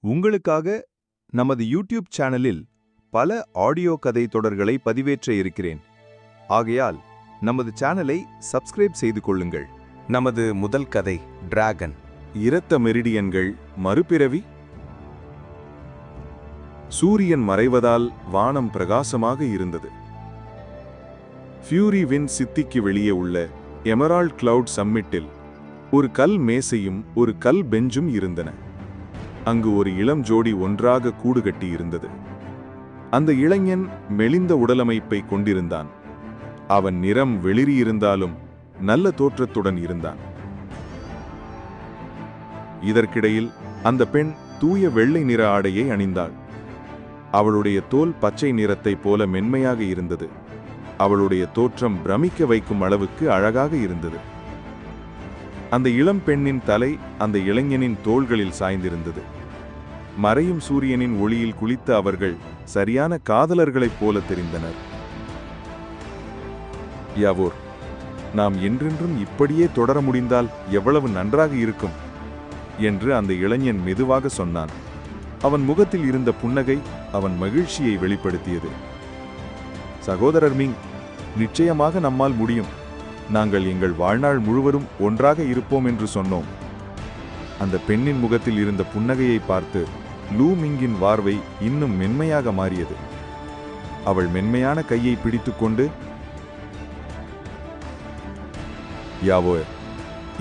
உங்களுக்காக நமது யூடியூப் சேனலில் பல ஆடியோ கதை தொடர்களை பதிவேற்ற இருக்கிறேன். ஆகையால் நமது சேனலை சப்ஸ்கிரைப் செய்து கொள்ளுங்கள். நமது முதல் கதை டிராகன். இரத்த மெரிடியன்கள் மறுபிறவி. சூரியன் மறைவதால் வானம் பிரகாசமாக இருந்தது. ஃபியூரி வின் சித்திக்கு வெளியே உள்ள எமரால்ட் கிளவுட் சம்மிட்டில் ஒரு கல் மேசையும் ஒரு கல் பெஞ்சும் இருந்தன. அங்கு ஒரு இளம் ஜோடி ஒன்றாக கூடு கட்டி இருந்தது. அந்த இளைஞன் மெலிந்த உடலமைப்பை கொண்டிருந்தான். அவன் நிறம் வெளிரியிருந்தாலும் நல்ல தோற்றத்துடன் இருந்தான். இதற்கிடையில் அந்த பெண் தூய வெள்ளை நிற ஆடையை அணிந்தாள். அவளுடைய தோல் பச்சை நிறத்தைப் போல மென்மையாக இருந்தது. அவளுடைய தோற்றம் பிரமிக்க வைக்கும் அளவுக்கு அழகாக இருந்தது. அந்த இளம் பெண்ணின் தலை அந்த இளைஞனின் தோள்களில் சாய்ந்திருந்தது. மறையும் சூரியனின் ஒளியில் குளித்த அவர்கள் சரியான காதலர்களைப் போல தெரிந்தனர். யாவோர், நாம் என்றென்றும் இப்படியே தொடர முடிந்தால் எவ்வளவு நன்றாக இருக்கும் என்று அந்த இளைஞன் மெதுவாக சொன்னான். அவன் முகத்தில் இருந்த புன்னகை அவன் மகிழ்ச்சியை வெளிப்படுத்தியது. சகோதரர் மிங், நிச்சயமாக நம்மால் முடியும். நாங்கள் எங்கள் வாழ்நாள் முழுவதும் ஒன்றாக இருப்போம் என்று சொன்னோம். அந்த பெண்ணின் முகத்தில் இருந்த புன்னகையை பார்த்து லூ மிங்கின் பார்வை இன்னும் மென்மையாக மாறியது. அவள் மென்மையான கையை பிடித்துக்கொண்டு, யாவோர்,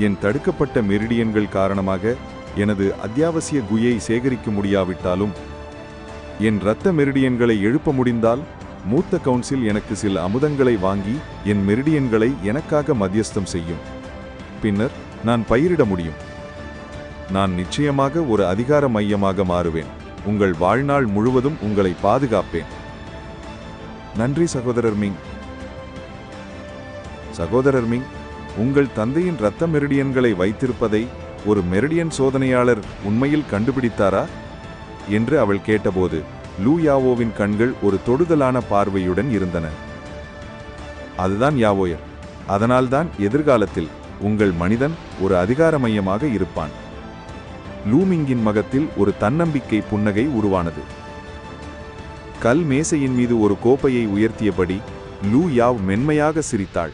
என் தடுக்கப்பட்ட மெரிடியன்கள் காரணமாக எனது அத்தியாவசிய குயை சேகரிக்க முடியாவிட்டாலும் என் இரத்த மெரிடியன்களை எழுப்ப முடிந்தால் மூத்த கவுன்சில் எனக்கு சில அமுதங்களை வாங்கி என் மெரிடியன்களை எனக்காக மத்தியஸ்தம் செய்யும். பின்னர் நான் பயிரிட முடியும். நான் நிச்சயமாக ஒரு அதிகார மையமாக மாறுவேன். உங்கள் வாழ்நாள் முழுவதும் உங்களை பாதுகாப்பேன். நன்றி சகோதரர் மிங். சகோதரர் மிங், உங்கள் தந்தையின் இரத்த மெரிடியன்களை வைத்திருப்பதை ஒரு மெரிடியன் சோதனையாளர் உண்மையில் கண்டுபிடித்தாரா என்று அவள் கேட்டபோது லூ யாவோவின் கண்கள் ஒரு தொடுதலான பார்வையுடன் இருந்தன. அதுதான் யாவோயர். அதனால்தான் எதிர்காலத்தில் உங்கள் மனிதன் ஒரு அதிகார மையமாக இருப்பான். லூமிங்கின் முகத்தில் ஒரு தன்னம்பிக்கை புன்னகை உருவானது. கல் மேசையின் மீது ஒரு கோப்பையை உயர்த்தியபடி லூ யாவ் மென்மையாக சிரித்தாள்.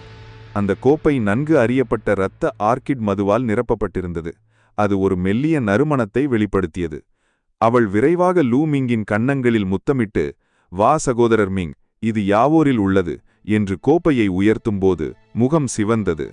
அந்த கோப்பை நன்கு அறியப்பட்ட இரத்த ஆர்க்கிட் மதுவால் நிரப்பப்பட்டிருந்தது. அது ஒரு மெல்லிய நறுமணத்தை வெளிப்படுத்தியது. அவள் விரைவாக லூ மிங்கின் கன்னங்களில் முத்தமிட்டு, வா சகோதரர் மிங், இது யாவோரில் உள்ளது என்று கோப்பையை உயர்த்தும்போது முகம் சிவந்தது.